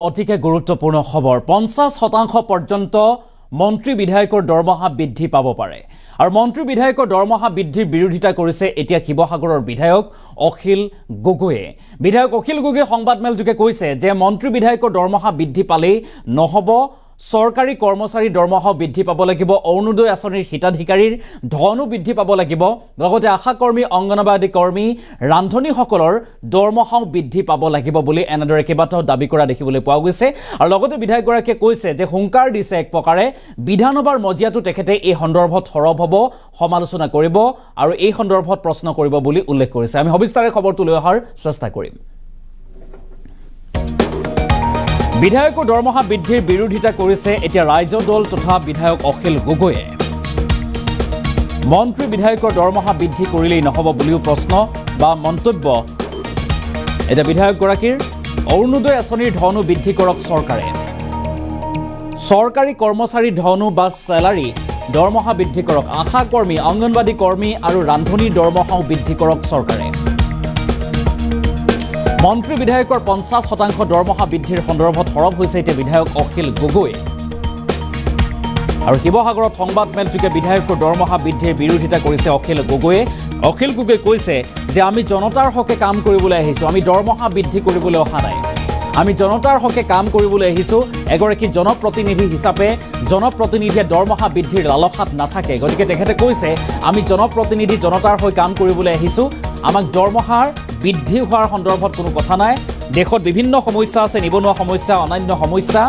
অতিকে গুৰুত্বপূৰ্ণ খবৰ 50% পৰ্যন্ত মন্ত্ৰী বিধায়কৰ দৰমহা বৃদ্ধি পাব পাৰে আৰু মন্ত্ৰী বিধায়কৰ দৰমহা বৃদ্ধিৰ বিৰোধিতা কৰিছে এতিয়া শিৱসাগৰৰ বিধায়ক অখিল গগৈয়ে বিধায়ক অখিল গগৈয়ে সংবাদমেল যোগে কৈছে যে মন্ত্ৰী বিধায়কৰ দৰমহা বৃদ্ধি পালেই নহব সৰকাৰী কৰ্মচাৰী দৰমহা বৃদ্ধি পাব লাগিব অৰুণোদয় আঁচনিৰ হিতাধিকাৰীৰ ধনো বৃদ্ধি পাব লাগিব লগতে আশা কৰ্মী অংগনবাড়ী কৰ্মী ৰান্ধনীসকলৰ দৰমহাও বৃদ্ধি পাব লাগিব বুলি এনেদৰে কেইবাটাও দাবী কৰা দেখিবলৈ পোৱা গৈছে আৰু লগতে বিধায়কগৰাকীয়ে কৈছে যে হুংকাৰ দিছে এক প্ৰকাৰে বিধানসভাৰ মজিয়াটো তেখেতে এই সন্দৰ্ভত সৰব হ'ব সমালোচনা কৰিব আৰু এই সন্দৰ্ভত প্ৰশ্ন কৰিব বুলি উল্লেখ কৰিছে আমি সবিস্তাৰে খবৰটো লৈ অহাৰ চেষ্টা কৰিম বিধায়কৰ দৰমহা বৃদ্ধিৰ বিৰোধিতা কৰিছে এতিয়া ৰাইজৰ দল তথা বিধায়ক অখিল গগৈয়ে মন্ত্ৰী বিধায়কৰ দৰমহা বৃদ্ধি কৰিলেই নহব বুলিও প্ৰশ্ন বা মন্তব্য এটা বিধায়কগৰাকীৰ অৰুণোদয় আঁচনিৰ ধনো বৃদ্ধি কৰক চৰকাৰে চৰকাৰী কৰ্মচাৰী ধনো বা স্যালাৰী দৰমহা বৃদ্ধি কৰক আশা কৰ্মী অংগনবাড়ী কৰ্মী আৰু ৰান্ধনীৰ দৰমহাও বৃদ্ধি কৰক চৰকাৰে মন্ত্ৰী বিধায়কৰ 50% দৰমহা বৃদ্ধিৰ সন্দৰ্ভত সৰব হৈছে এতিয়া বিধায়ক অখিল গগৈ আৰু শিৱসাগৰত সংবাদমেল যোগে বিধায়কৰ দৰমহা বৃদ্ধিৰ বিৰোধিতা কৰিছে অখিল গগৈয়ে কৈছে যে আমি জনতাৰ হকে কাম কৰিবলৈ আহিছো আমি দৰমহা বৃদ্ধি কৰিবলৈ অহা নাই আমি জনতাৰ হকে কাম কৰিবলৈ আহিছো এগৰাকী জনপ্ৰতিনিধি হিচাপে জনপ্ৰতিনিধিয়ে দৰমহা বৃদ্ধিৰ লালসাত নাথাকে গতিকে তেখেতে কৈছে আমি জনপ্ৰতিনিধি জনতাৰ হৈ কাম কৰিবলৈ আহিছো আমাক দৰমহাৰ বৃদ্ধি হোৱাৰ সন্দৰ্ভত কোনো কথা নাই দেশত বিভিন্ন সমস্যা আছে নিবনুৱা সমস্যা অন্যান্য সমস্যা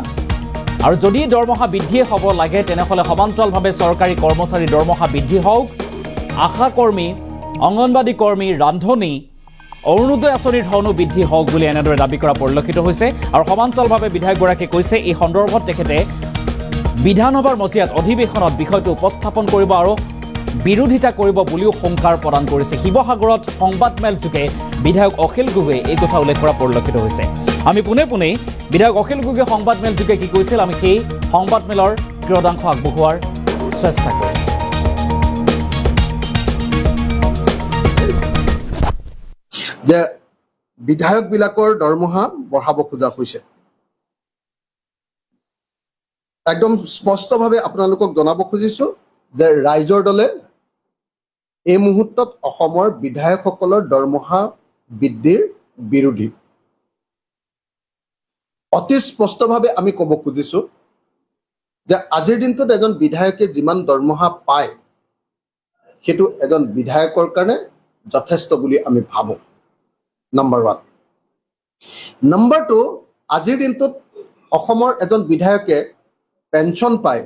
আৰু যদি দৰমহা বৃদ্ধি হ'ব লাগে তেনেহলে সমান্তৰালভাৱে চৰকাৰী কৰ্মচাৰী দৰমহা বৃদ্ধি হওক আশা কৰ্মী অংগনবাড়ী কৰ্মী ৰান্ধনী অৰুণোদয় আঁচনিৰ ধনো বৃদ্ধি হওক বুলি এনেদৰে দাবী কৰা পৰিলক্ষিত হৈছে আৰু সমান্তৰালভাৱে বিধায়কগৰাকীয়ে কৈছে এই সন্দৰ্ভত তেখেতে বিধানসভাৰ মজিয়াত অধিৱেশনত বিষয়টো উপস্থাপন কৰিব আৰু বিৰোধিতা কৰিব বুলিও সংকাৰ প্ৰদান কৰিছে শিৱসাগৰত সংবাদমেল যোগে বিধায়ক অখিল গগৈয়ে এই কথা উল্লেখ কৰা পৰিলক্ষিত হৈছে আমি পুনে বিধায়ক অখিল গগৈয়ে সংবাদমেল যোগে কি কৈছিল আমি সেই সংবাদমেলৰ ক্ৰদাংশ আগবঢ়োৱাৰ চেষ্টা কৰিম যে বিধায়কবিলাকৰ দৰমহা বঢ়াব খোজা হৈছে একদম স্পষ্টভাৱে আপোনালোকক জনাব খুজিছো যে ৰাইজৰ দলে এই মুহূৰ্তত অসমৰ বিধায়কসকলৰ দৰমহা বৃদ্ধিৰ বিৰোধী অতি স্পষ্টভাৱে আমি ক'ব খুজিছো যে আজিৰ দিনটোত এজন বিধায়কে যিমান দৰমহা পায় সেইটো এজন বিধায়কৰ কাৰণে যথেষ্ট বুলি আমি ভাবো নম্বৰ 1 নম্বৰ 2 আজিৰ দিনটোত অসমৰ এজন বিধায়কে পেঞ্চন পায়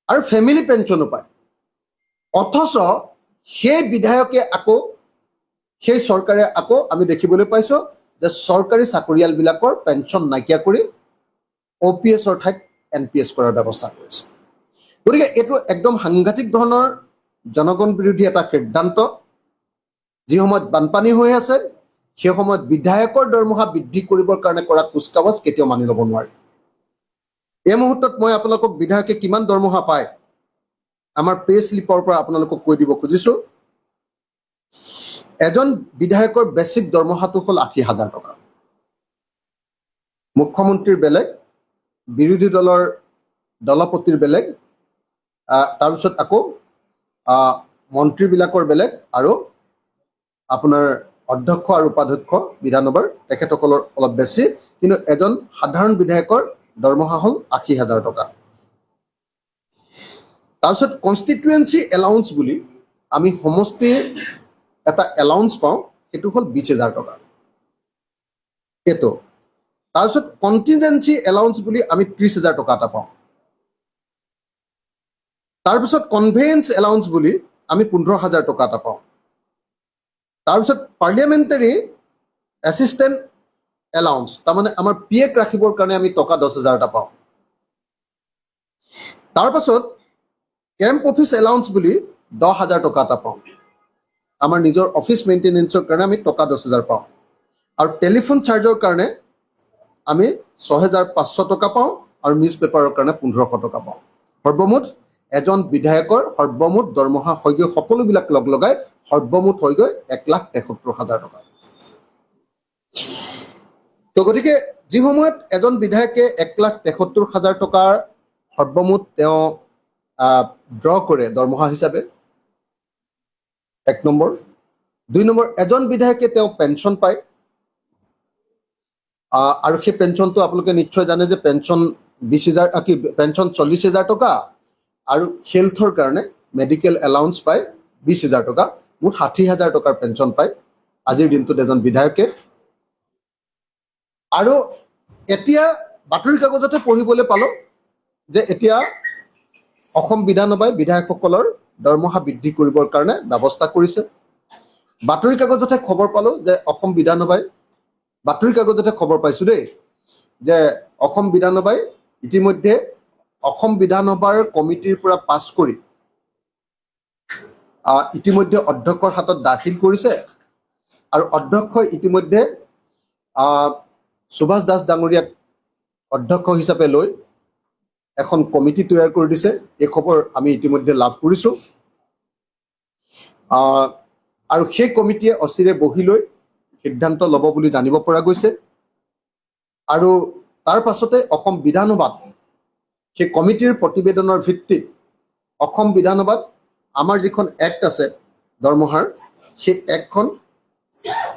আৰু ফেমিলি পেঞ্চনো পায় অথচ সেই বিধায়কে আকৌ সেই চৰকাৰে আকৌ আমি দেখিবলৈ পাইছো যে চৰকাৰী চাকৰিয়ালবিলাকৰ পেঞ্চন নাইকিয়া কৰি OPS-ৰ ঠাইত NPS কৰাৰ ব্যৱস্থা কৰিছে গতিকে এইটো একদম সাংঘাতিক ধৰণৰ জনগণ বিৰোধী এটা সিদ্ধান্ত যি সময়ত বানপানী হৈ আছে সেই সময়ত বিধায়কৰ দৰমহা বৃদ্ধি কৰিবৰ কাৰণে কৰা কুচকাৱাজ কেতিয়াও মানি ল'ব নোৱাৰি এই মুহূৰ্তত মই আপোনালোকক বিধায়কে কিমান দৰমহা পায় আমাৰ পে স্লিপৰ পৰা আপোনালোকক কৈ দিব খুজিছো এজন বিধায়কৰ বেছিক দৰমহাটো হ'ল ৮০,০০০ টকা মুখ্যমন্ত্ৰীৰ বেলেগ বিৰোধী দলৰ দলপতিৰ বেলেগ তাৰপিছত আকৌ মন্ত্ৰীবিলাকৰ বেলেগ আৰু আপোনাৰ অধ্যক্ষ আৰু উপাধ্যক্ষ বিধানসভাৰ তেখেতসকলৰ অলপ বেছি কিন্তু এজন সাধাৰণ বিধায়কৰ দৰমহা হ'ল ৮০,০০০ টকা তাৰপিছত কনষ্টিটুৱেঞ্চি এলাউন্স বুলি আমি সমষ্টিৰ এটা এলাউন্স পাওঁ সেইটো হ'ল ২০,০০০ টকা এইটো তাৰপিছত কণ্টিনজেঞ্চি এলাউন্স বুলি আমি ৩০,০০০ টকা এটা পাওঁ তাৰপিছত কনভেয়েন্স এলাউন্স বুলি আমি ১৫,০০০ টকা এটা পাওঁ তাৰপিছত পাৰ্লিয়ামেণ্টাৰী এছিষ্টেণ্ট এলাউন্স তাৰমানে আমাৰ PF ৰাখিবৰ কাৰণে আমি টকা ১০,০০০ এটা পাওঁ তাৰপাছত কেম্প অফিচ এলাউন্স বুলি ১০,০০০ টকা এটা পাওঁ আমাৰ নিজৰ অফিচ মেইনটেনেন্সৰ কাৰণে আমি টকা ১০,০০০ পাওঁ আৰু টেলিফোন চাৰ্জৰ কাৰণে আমি ৬,৫০০ টকা পাওঁ আৰু নিউজ পেপাৰৰ কাৰণে ১৫০০ টকা পাওঁ সৰ্বমুঠ এজন বিধায়কৰ সৰ্বমুঠ দৰমহা হৈ গৈ সকলোবিলাক লগাই সৰ্বমুঠ হৈ গৈ ১,৭৩,০০০ টকা তো গতিকে যি সময়ত এজন বিধায়কে 1,73,000 টকাৰ সৰ্বমুঠ তেওঁ ড্ৰ কৰে দৰমহা হিচাপে, 1 নম্বৰ। 2 নম্বৰ, এজন বিধায়কে তেওঁ পেঞ্চন পায়, আৰু সেই পেঞ্চনটো আপোনালোকে নিশ্চয় জানে যে পেঞ্চন 20,000 পেঞ্চন 40,000 টকা আৰু হেল্থৰ কাৰণে মেডিকেল এলাউন্স পায় 20,000 টকা, মুঠ 60,000 টকাৰ পেঞ্চন পায় আজিৰ দিনটোত এজন বিধায়কে। আৰু এতিয়া বাতৰি কাকততে পঢ়িবলৈ পালোঁ যে এতিয়া অসম বিধানসভাই বিধায়কসকলৰ দৰমহা বৃদ্ধি কৰিবৰ কাৰণে ব্যৱস্থা কৰিছে। বাতৰি কাগজতে খবৰ পালোঁ যে অসম বিধানসভাই, বাতৰি কাগজতে খবৰ পাইছোঁ দেই, যে অসম বিধানসভাই ইতিমধ্যে অসম বিধানসভাৰ কমিটিৰ পৰা পাছ কৰি ইতিমধ্যে অধ্যক্ষৰ হাতত দাখিল কৰিছে, আৰু অধ্যক্ষই ইতিমধ্যে সুভাষ দাস ডাঙৰীয়াক অধ্যক্ষ হিচাপে লৈ এখন কমিটি তৈয়াৰ কৰি দিছে। এই খবৰ আমি ইতিমধ্যে লাভ কৰিছোঁ, আৰু সেই কমিটিয়ে অচিৰে বহি লৈ সিদ্ধান্ত ল'ব বুলি জানিব পৰা গৈছে। আৰু তাৰ পাছতে অসম বিধানসভাত সেই কমিটিৰ প্ৰতিবেদনৰ ভিত্তিত অসম বিধানসভাত আমাৰ যিখন এক্ট আছে দৰমহাৰ, সেই এক্টখন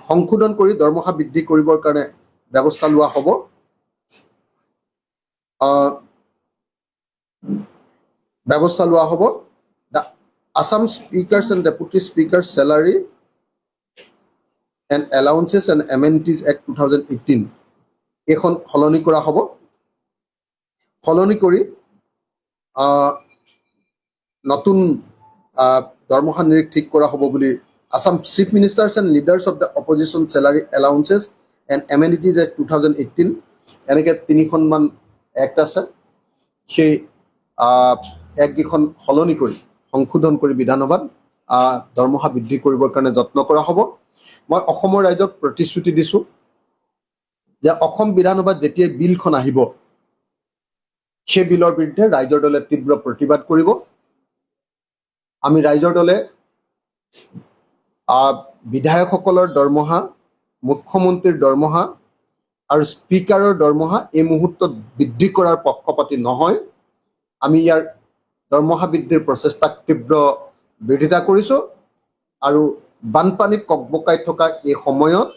সংশোধন কৰি দৰমহা বৃদ্ধি কৰিবৰ কাৰণে ব্যৱস্থা লোৱা হ'ব। The Assam speakers and deputy speakers salary and allowances and amenities act 2018 এইখন সলনি কৰা হ'ব। সলনি কৰি নতুন দৰমহা নিৰিখ ঠিক কৰা হ'ব বুলি Assam chief ministers and leaders of the opposition salary allowances and amenities act 2018 এনেকৈ 3খনমান এক্ট আছে। সেই এক্টকেইখন সলনি কৰি সংশোধন কৰি বিধানসভাত দৰমহা বৃদ্ধি কৰিবৰ কাৰণে যত্ন কৰা হ'ব। মই অসমৰ ৰাইজক প্ৰতিশ্ৰুতি দিছোঁ যে অসম বিধানসভাত যেতিয়া বিলখন আহিব, সেই বিলৰ বিৰুদ্ধে ৰাইজৰ দলে তীব্ৰ প্ৰতিবাদ কৰিব। আমি ৰাইজৰ দলে বিধায়কসকলৰ দৰমহা, মুখ্যমন্ত্ৰীৰ দৰমহা আৰু স্পীকাৰৰ দৰমহা এই মুহূৰ্তত বৃদ্ধি কৰাৰ পক্ষপাতী নহয়। আমি ইয়াৰ দৰমহা বৃদ্ধিৰ প্ৰচেষ্টাক তীব্ৰ বিৰোধিতা কৰিছোঁ, আৰু বানপানীত ককবকাই থকা এই সময়ত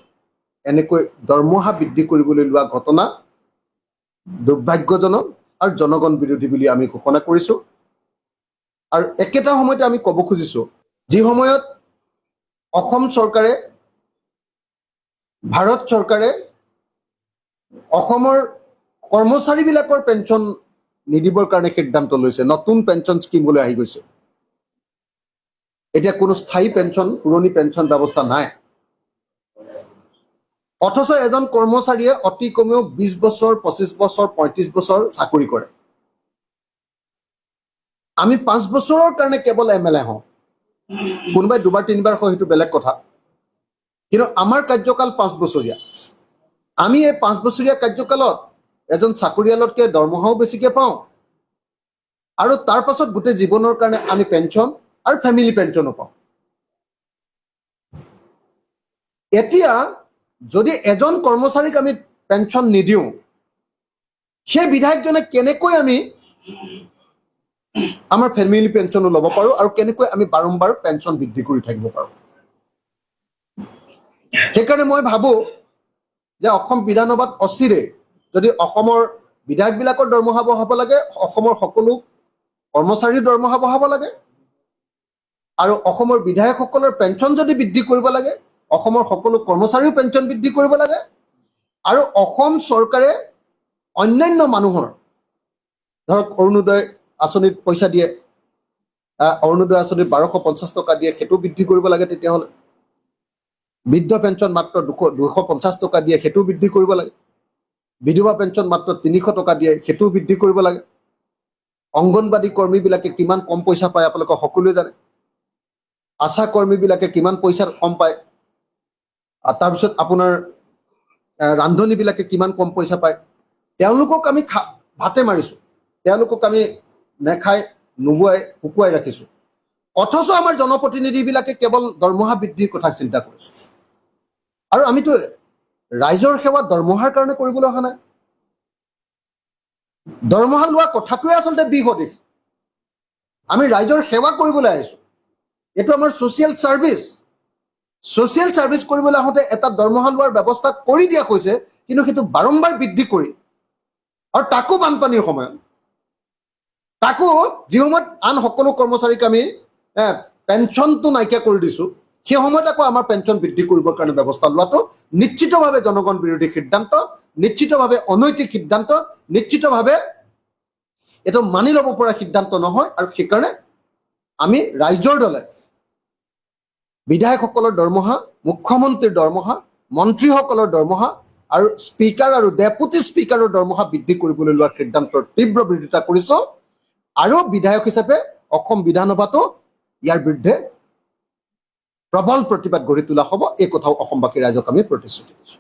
এনেকৈ দৰমহা বৃদ্ধি কৰিবলৈ লোৱা ঘটনা দুৰ্ভাগ্যজনক আৰু জনগণ বিৰোধী বুলি আমি ঘোষণা কৰিছোঁ। আৰু একেটা সময়তে আমি ক'ব খুজিছোঁ, যি সময়ত অসম চৰকাৰে, ভাৰত চৰকাৰে অসমৰ কৰ্মচাৰীবিলাকৰ পেঞ্চন নিদিবৰ কাৰণে সিদ্ধান্ত লৈছে, নতুন পেঞ্চন স্কিমলৈ আহি গৈছে। এতিয়া কোনো স্থায়ী পেঞ্চন, পুৰণি পেঞ্চন ব্যৱস্থা নাই। অথচ এজন কৰ্মচাৰীয়ে অতি কমেও 20 বছৰ, 25 বছৰ, 35 বছৰ চাকৰি কৰে। আমি 5 বছৰৰ কাৰণে কেৱল MLA হওঁ, কোনোবাই 2বাৰ 3বাৰ হয়, সেইটো বেলেগ কথা, কিন্তু আমাৰ কাৰ্যকাল 5 বছৰীয়া। আমি এই 5 বছৰীয়া কাৰ্যকালত এজন চাকৰিয়ালতকৈ দৰমহাও বেছিকৈ পাওঁ, আৰু তাৰ পাছত গোটেই জীৱনৰ কাৰণে আমি পেঞ্চন আৰু ফেমিলি পেঞ্চনো পাওঁ। এতিয়া যদি এজন কৰ্মচাৰীক আমি পেঞ্চন নিদিওঁ, সেই বিধায়কজনে কেনেকৈ আমি আমাৰ ফেমিলি পেঞ্চনো ল'ব পাৰোঁ, আৰু কেনেকৈ আমি বাৰম্বাৰ পেঞ্চন বৃদ্ধি কৰি থাকিব পাৰোঁ। সেইকাৰণে মই ভাবোঁ যে অসম বিধানসভাত অচিৰে যদি অসমৰ বিধায়কবিলাকৰ দৰমহা বঢ়াব লাগে, অসমৰ সকলো কৰ্মচাৰীৰ দৰমহা বঢ়াব লাগে, আৰু অসমৰ বিধায়কসকলৰ পেঞ্চন যদি বৃদ্ধি কৰিব লাগে, অসমৰ সকলো কৰ্মচাৰীও পেঞ্চন বৃদ্ধি কৰিব লাগে, আৰু অসম চৰকাৰে অন্যান্য মানুহৰ, ধৰক অৰুণোদয় আঁচনিত পইচা দিয়ে, অৰুণোদয় আঁচনিত 1250 টকা দিয়ে, সেইটো বৃদ্ধি কৰিব লাগে। তেতিয়াহ'লে বৃদ্ধ পেঞ্চন মাত্ৰ 250 টকা দিয়ে, সেইটো বৃদ্ধি কৰিব লাগে। বিধৱা পেঞ্চন মাত্ৰ 300 টকা দিয়ে, সেইটোও বৃদ্ধি কৰিব লাগে। অংগনবাদী কৰ্মীবিলাকে কিমান কম পইচা পায় আপোনালোকে সকলোৱে জানে। আশা কৰ্মীবিলাকে কিমান পইচা কম পায়, তাৰপিছত আপোনাৰ ৰান্ধনীবিলাকে কিমান কম পইচা পায়। তেওঁলোকক আমি ভাতে মাৰিছোঁ, তেওঁলোকক আমি নেখাই নোবোৱাই শুকুৱাই ৰাখিছোঁ, অথচ আমাৰ জনপ্ৰতিনিধিবিলাকে কেৱল দৰমহা বৃদ্ধিৰ কথা চিন্তা কৰিছোঁ। আৰু আমিতো ৰাইজৰ সেৱা দৰমহাৰ কাৰণে কৰিবলৈ অহা নাই। দৰমহা লোৱা কথাটোৱে আচলতে বিসদৃশ। আমি ৰাইজৰ সেৱা কৰিবলৈ আহিছোঁ। এইটো আমাৰ ছ'চিয়েল ছাৰ্ভিচ। ছ'চিয়েল ছাৰ্ভিচ কৰিবলৈ আহোঁতে এটা দৰমহা লোৱাৰ ব্যৱস্থা কৰি দিয়া হৈছে, কিন্তু সেইটো বাৰম্বাৰ বৃদ্ধি কৰি, আৰু তাকো বানপানীৰ সময়ত, তাকো যি সময়ত আন সকলো কৰ্মচাৰীক আমি পেঞ্চনটো নাইকিয়া কৰি দিছোঁ, সেই সময়ত আকৌ আমাৰ পেঞ্চন বৃদ্ধি কৰিবৰ কাৰণে ব্যৱস্থা লোৱাটো নিশ্চিতভাৱে জনগণ বিৰোধী সিদ্ধান্ত, নিশ্চিতভাৱে অনৈতিক সিদ্ধান্ত, নিশ্চিতভাৱে এইটো মানি ল'ব পৰা সিদ্ধান্ত নহয়। আৰু সেইকাৰণে আমি ৰাইজৰ দলে বিধায়কসকলৰ দৰমহা, মুখ্যমন্ত্ৰীৰ দৰমহা, মন্ত্ৰীসকলৰ দৰমহা আৰু স্পীকাৰ আৰু ডেপুটি স্পীকাৰৰ দৰমহা বৃদ্ধি কৰিবলৈ লোৱা সিদ্ধান্তৰ তীব্ৰ বিৰোধিতা কৰিছোঁ। আৰু বিধায়ক হিচাপে অসম বিধানসভাতো ইয়াৰ বিৰুদ্ধে প্ৰবল প্ৰতিবাদ গঢ়ি তোলা হ'ব। এই কথাও অসমবাসী ৰাইজক আমি প্ৰতিশ্ৰুতি দিছোঁ।